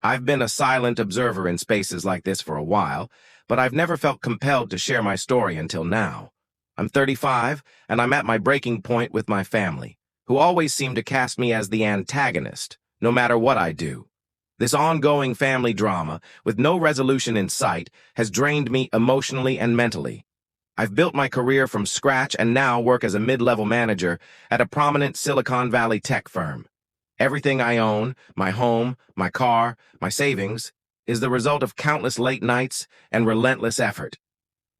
I've been a silent observer in spaces like this for a while, but I've never felt compelled to share my story until now. I'm 35, and I'm at my breaking point with my family, who always seem to cast me as the antagonist, no matter what I do. This ongoing family drama, with no resolution in sight, has drained me emotionally and mentally. I've built my career from scratch and now work as a mid-level manager at a prominent Silicon Valley tech firm. Everything I own, my home, my car, my savings, is the result of countless late nights and relentless effort.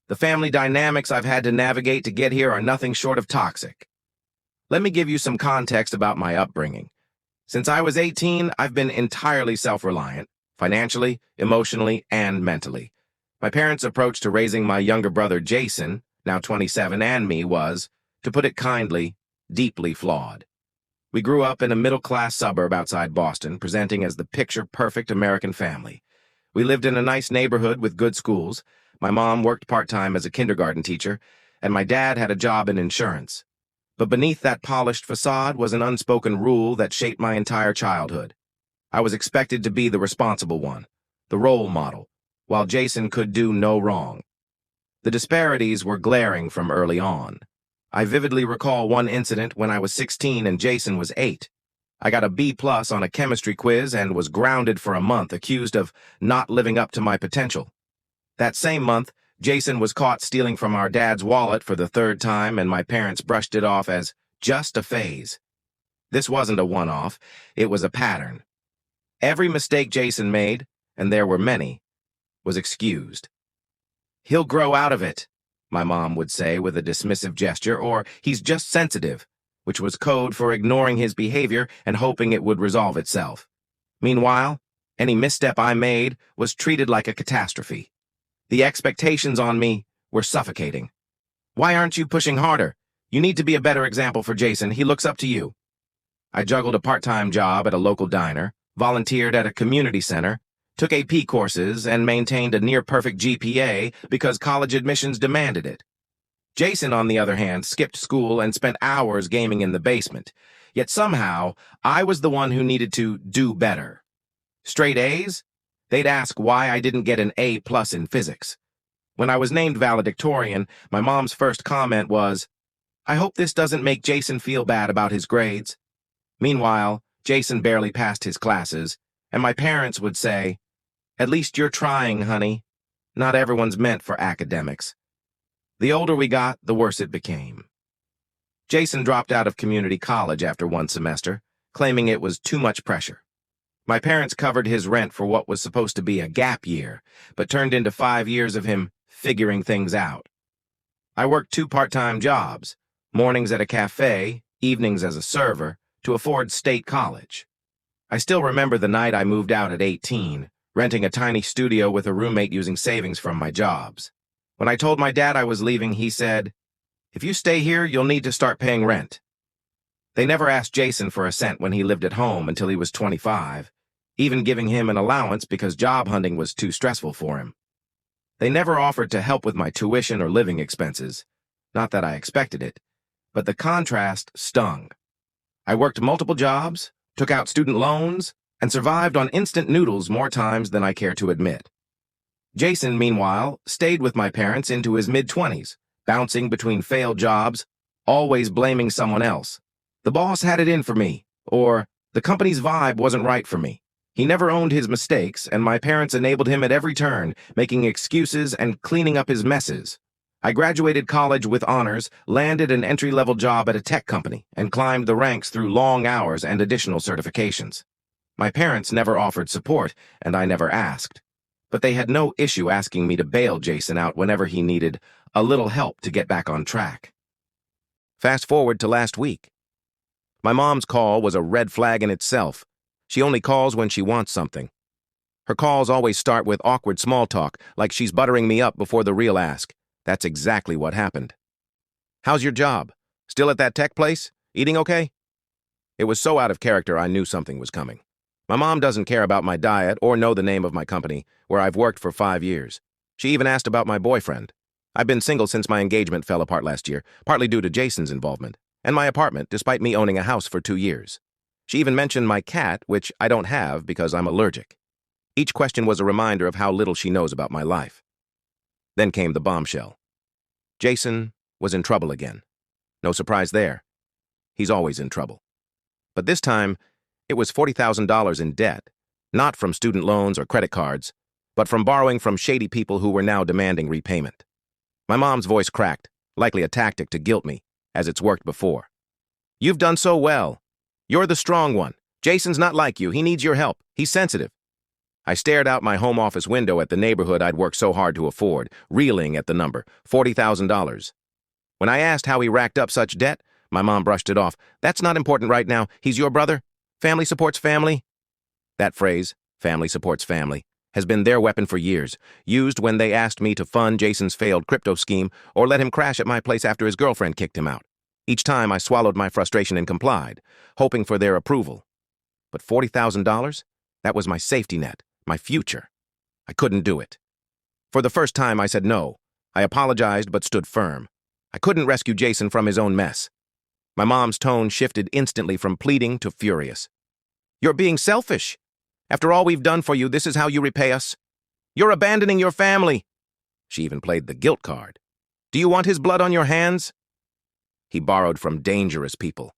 The family dynamics I've had to navigate to get here are nothing short of toxic. Let me give you some context about my upbringing. Since I was 18, I've been entirely self-reliant, financially, emotionally, and mentally. My parents' approach to raising my younger brother Jason, now 27, and me was, to put it kindly, deeply flawed. We grew up in a middle-class suburb outside Boston, presenting as the picture-perfect American family. We lived in a nice neighborhood with good schools. My mom worked part-time as a kindergarten teacher, and my dad had a job in insurance. But beneath that polished facade was an unspoken rule that shaped my entire childhood. I was expected to be the responsible one, the role model, while Jason could do no wrong. The disparities were glaring from early on. I vividly recall one incident when I was 16 and Jason was 8. I got a B+ on a chemistry quiz and was grounded for a month, accused of not living up to my potential. That same month, Jason was caught stealing from our dad's wallet for the third time, and my parents brushed it off as just a phase. This wasn't a one-off, it was a pattern. Every mistake Jason made, and there were many, was excused. "He'll grow out of it," my mom would say with a dismissive gesture, or "he's just sensitive," which was code for ignoring his behavior and hoping it would resolve itself. Meanwhile, any misstep I made was treated like a catastrophe. The expectations on me were suffocating. "Why aren't you pushing harder? You need to be a better example for Jason. He looks up to you." I juggled a part-time job at a local diner, volunteered at a community center, took AP courses, and maintained a near-perfect GPA because college admissions demanded it. Jason, on the other hand, skipped school and spent hours gaming in the basement. Yet somehow, I was the one who needed to do better. Straight A's? They'd ask why I didn't get an A+ in physics. When I was named valedictorian, my mom's first comment was, "I hope this doesn't make Jason feel bad about his grades." Meanwhile, Jason barely passed his classes, and my parents would say, "At least you're trying, honey. Not everyone's meant for academics." The older we got, the worse it became. Jason dropped out of community college after one semester, claiming it was too much pressure. My parents covered his rent for what was supposed to be a gap year, but turned into 5 years of him figuring things out. I worked 2 part-time jobs, mornings at a cafe, evenings as a server, to afford state college. I still remember the night I moved out at 18, renting a tiny studio with a roommate using savings from my jobs. When I told my dad I was leaving, he said, "If you stay here, you'll need to start paying rent." They never asked Jason for a cent when he lived at home until he was 25, even giving him an allowance because job hunting was too stressful for him. They never offered to help with my tuition or living expenses. Not that I expected it, but the contrast stung. I worked multiple jobs, took out student loans, and survived on instant noodles more times than I care to admit. Jason, meanwhile, stayed with my parents into his mid-20s, bouncing between failed jobs, always blaming someone else. The boss had it in for me, or the company's vibe wasn't right for me. He never owned his mistakes, and my parents enabled him at every turn, making excuses and cleaning up his messes. I graduated college with honors, landed an entry-level job at a tech company, and climbed the ranks through long hours and additional certifications. My parents never offered support, and I never asked. But they had no issue asking me to bail Jason out whenever he needed a little help to get back on track. Fast forward to last week. My mom's call was a red flag in itself. She only calls when she wants something. Her calls always start with awkward small talk, like she's buttering me up before the real ask. That's exactly what happened. "How's your job? Still at that tech place? Eating okay?" It was so out of character I knew something was coming. My mom doesn't care about my diet or know the name of my company, where I've worked for 5 years. She even asked about my boyfriend. I've been single since my engagement fell apart last year, partly due to Jason's involvement, and my apartment, despite me owning a house for 2 years. She even mentioned my cat, which I don't have because I'm allergic. Each question was a reminder of how little she knows about my life. Then came the bombshell. Jason was in trouble again. No surprise there. He's always in trouble. But this time, it was $40,000 in debt, not from student loans or credit cards, but from borrowing from shady people who were now demanding repayment. My mom's voice cracked, likely a tactic to guilt me, as it's worked before. "You've done so well. You're the strong one. Jason's not like you. He needs your help. He's sensitive." I stared out my home office window at the neighborhood I'd worked so hard to afford, reeling at the number, $40,000. When I asked how he racked up such debt, my mom brushed it off. "That's not important right now. He's your brother. Family supports family." That phrase, family supports family, has been their weapon for years, used when they asked me to fund Jason's failed crypto scheme or let him crash at my place after his girlfriend kicked him out. Each time I swallowed my frustration and complied, hoping for their approval. But $40,000? That was my safety net, my future. I couldn't do it. For the first time, I said no. I apologized but stood firm. I couldn't rescue Jason from his own mess. My mom's tone shifted instantly from pleading to furious. "You're being selfish. After all we've done for you, this is how you repay us. You're abandoning your family." She even played the guilt card. "Do you want his blood on your hands?" He borrowed from dangerous people.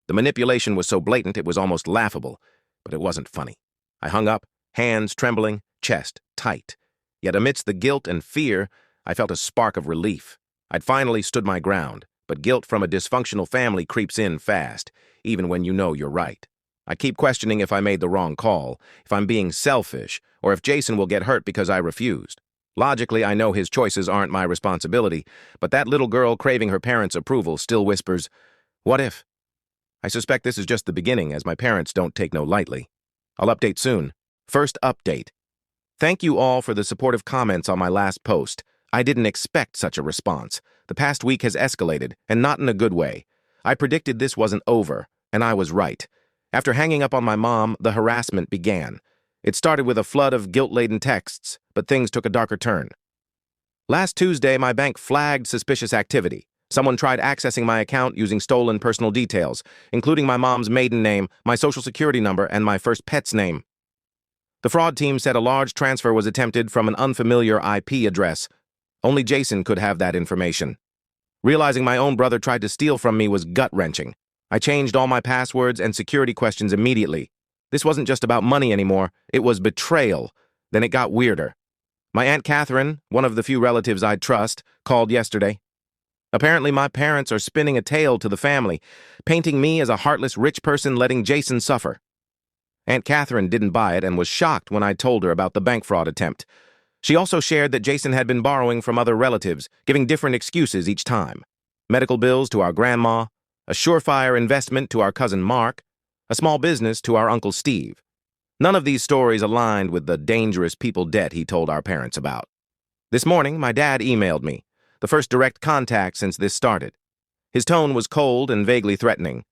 The manipulation was so blatant it was almost laughable, but it wasn't funny. I hung up, hands trembling, chest tight. Yet amidst the guilt and fear, I felt a spark of relief. I'd finally stood my ground, but guilt from a dysfunctional family creeps in fast, even when you know you're right. I keep questioning if I made the wrong call, if I'm being selfish, or if Jason will get hurt because I refused. Logically, I know his choices aren't my responsibility, but that little girl craving her parents' approval still whispers, "What if?" I suspect this is just the beginning, as my parents don't take no lightly. I'll update soon. First update. Thank you all for the supportive comments on my last post. I didn't expect such a response. The past week has escalated, and not in a good way. I predicted this wasn't over, and I was right. After hanging up on my mom, the harassment began. It started with a flood of guilt-laden texts, but things took a darker turn. Last Tuesday, my bank flagged suspicious activity. Someone tried accessing my account using stolen personal details, including my mom's maiden name, my social security number, and my first pet's name. The fraud team said a large transfer was attempted from an unfamiliar IP address. Only Jason could have that information. Realizing my own brother tried to steal from me was gut-wrenching. I changed all my passwords and security questions immediately. This wasn't just about money anymore, it was betrayal. Then it got weirder. My Aunt Catherine, one of the few relatives I'd trust, called yesterday. Apparently my parents are spinning a tale to the family, painting me as a heartless rich person letting Jason suffer. Aunt Catherine didn't buy it and was shocked when I told her about the bank fraud attempt. She also shared that Jason had been borrowing from other relatives, giving different excuses each time. Medical bills to our grandma, a surefire investment to our cousin Mark, a small business to our Uncle Steve. None of these stories aligned with the dangerous people debt he told our parents about. This morning, my dad emailed me, the first direct contact since this started. His tone was cold and vaguely threatening.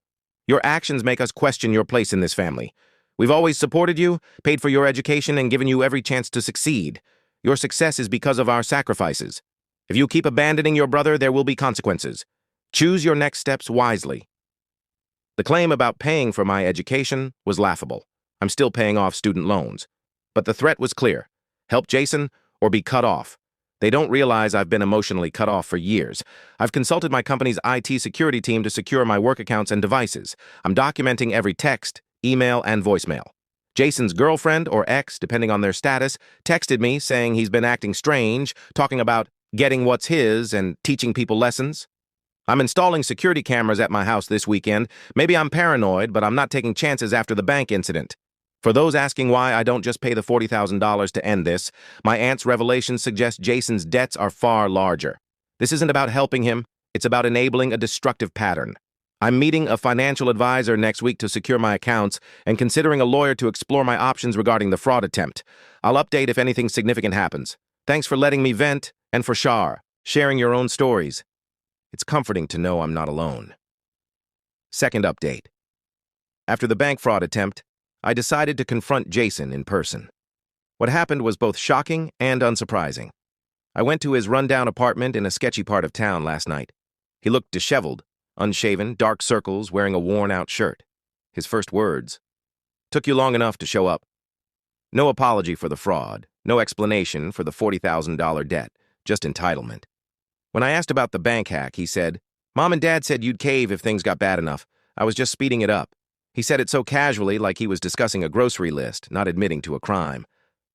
"Your actions make us question your place in this family. We've always supported you, paid for your education, and given you every chance to succeed. Your success is because of our sacrifices. If you keep abandoning your brother, there will be consequences. Choose your next steps wisely." The claim about paying for my education was laughable. I'm still paying off student loans. But the threat was clear. Help Jason or be cut off. They don't realize I've been emotionally cut off for years. I've consulted my company's IT security team to secure my work accounts and devices. I'm documenting every text, email, and voicemail. Jason's girlfriend or ex, depending on their status, texted me saying he's been acting strange, talking about getting what's his and teaching people lessons. I'm installing security cameras at my house this weekend. Maybe I'm paranoid, but I'm not taking chances after the bank incident. For those asking why I don't just pay the $40,000 to end this, my aunt's revelations suggest Jason's debts are far larger. This isn't about helping him, it's about enabling a destructive pattern. I'm meeting a financial advisor next week to secure my accounts and considering a lawyer to explore my options regarding the fraud attempt. I'll update if anything significant happens. Thanks for letting me vent, and for sharing your own stories. It's comforting to know I'm not alone. Second update. After the bank fraud attempt, I decided to confront Jason in person. What happened was both shocking and unsurprising. I went to his rundown apartment in a sketchy part of town last night. He looked disheveled, unshaven, dark circles, wearing a worn-out shirt. His first words, "Took you long enough to show up." No apology for the fraud, no explanation for the $40,000 debt, just entitlement. When I asked about the bank hack, he said, "Mom and Dad said you'd cave if things got bad enough. I was just speeding it up." He said it so casually, like he was discussing a grocery list, not admitting to a crime.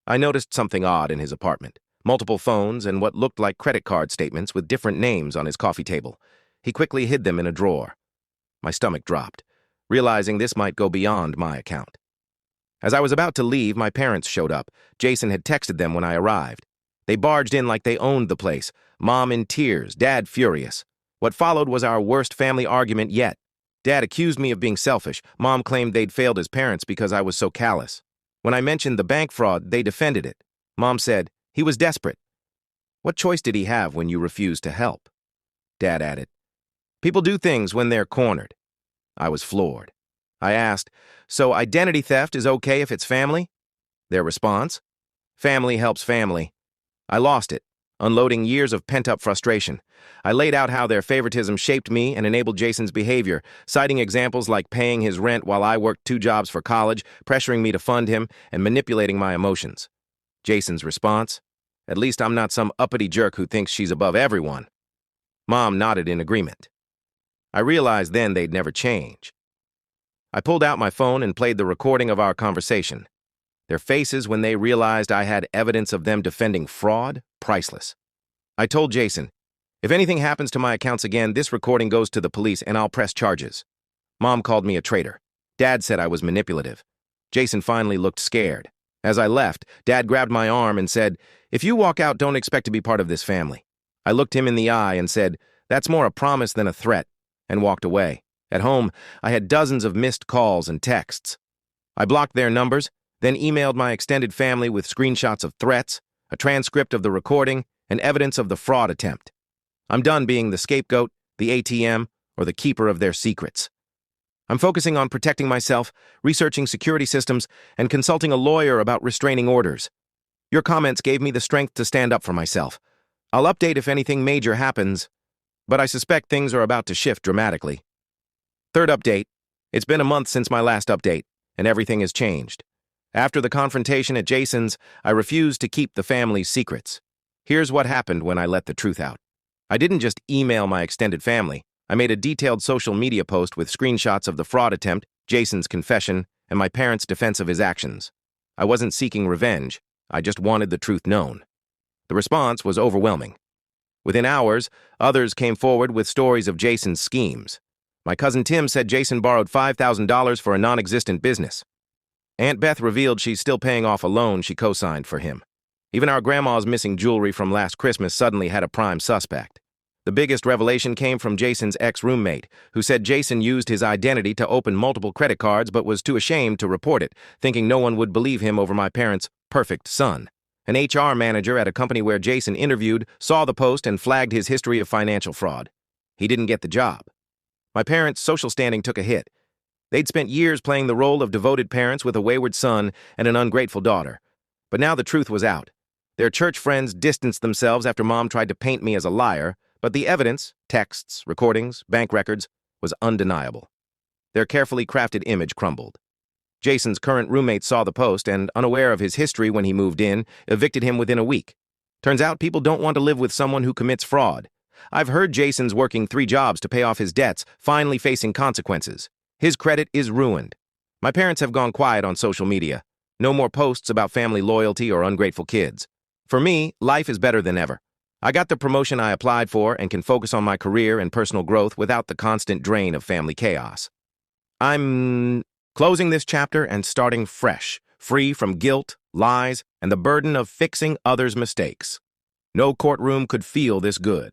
I noticed something odd in his apartment. Multiple phones and what looked like credit card statements with different names on his coffee table. He quickly hid them in a drawer. My stomach dropped, realizing this might go beyond my account. As I was about to leave, my parents showed up. Jason had texted them when I arrived. They barged in like they owned the place, Mom in tears, Dad furious. What followed was our worst family argument yet. Dad accused me of being selfish. Mom claimed they'd failed as parents because I was so callous. When I mentioned the bank fraud, they defended it. Mom said, "He was desperate." "What choice did he have when you refused to help?" Dad added, "People do things when they're cornered." I was floored. I asked, "So identity theft is okay if it's family?" Their response, "Family helps family." I lost it, unloading years of pent-up frustration. I laid out how their favoritism shaped me and enabled Jason's behavior, citing examples like paying his rent while I worked 2 jobs for college, pressuring me to fund him, and manipulating my emotions. Jason's response, "At least I'm not some uppity jerk who thinks she's above everyone." Mom nodded in agreement. I realized then they'd never change. I pulled out my phone and played the recording of our conversation. Their faces when they realized I had evidence of them defending fraud, priceless. I told Jason, "If anything happens to my accounts again, this recording goes to the police and I'll press charges." Mom called me a traitor. Dad said I was manipulative. Jason finally looked scared. As I left, Dad grabbed my arm and said, "If you walk out, don't expect to be part of this family." I looked him in the eye and said, "That's more a promise than a threat," and walked away. At home, I had dozens of missed calls and texts. I blocked their numbers, then emailed my extended family with screenshots of threats, a transcript of the recording, and evidence of the fraud attempt. I'm done being the scapegoat, the ATM, or the keeper of their secrets. I'm focusing on protecting myself, researching security systems, and consulting a lawyer about restraining orders. Your comments gave me the strength to stand up for myself. I'll update if anything major happens, but I suspect things are about to shift dramatically. Third update. It's been a month since my last update, and everything has changed. After the confrontation at Jason's, I refused to keep the family's secrets. Here's what happened when I let the truth out. I didn't just email my extended family. I made a detailed social media post with screenshots of the fraud attempt, Jason's confession, and my parents' defense of his actions. I wasn't seeking revenge. I just wanted the truth known. The response was overwhelming. Within hours, others came forward with stories of Jason's schemes. My cousin Tim said Jason borrowed $5,000 for a non-existent business. Aunt Beth revealed she's still paying off a loan she co-signed for him. Even our grandma's missing jewelry from last Christmas suddenly had a prime suspect. The biggest revelation came from Jason's ex-roommate, who said Jason used his identity to open multiple credit cards but was too ashamed to report it, thinking no one would believe him over my parents' perfect son. An HR manager at a company where Jason interviewed saw the post and flagged his history of financial fraud. He didn't get the job. My parents' social standing took a hit. They'd spent years playing the role of devoted parents with a wayward son and an ungrateful daughter. But now the truth was out. Their church friends distanced themselves after Mom tried to paint me as a liar, but the evidence, texts, recordings, bank records, was undeniable. Their carefully crafted image crumbled. Jason's current roommate saw the post and, unaware of his history when he moved in, evicted him within a week. Turns out people don't want to live with someone who commits fraud. I've heard Jason's working 3 jobs to pay off his debts, finally facing consequences. His credit is ruined. My parents have gone quiet on social media. No more posts about family loyalty or ungrateful kids. For me, life is better than ever. I got the promotion I applied for and can focus on my career and personal growth without the constant drain of family chaos. I'm closing this chapter and starting fresh, free from guilt, lies, and the burden of fixing others' mistakes. No courtroom could feel this good.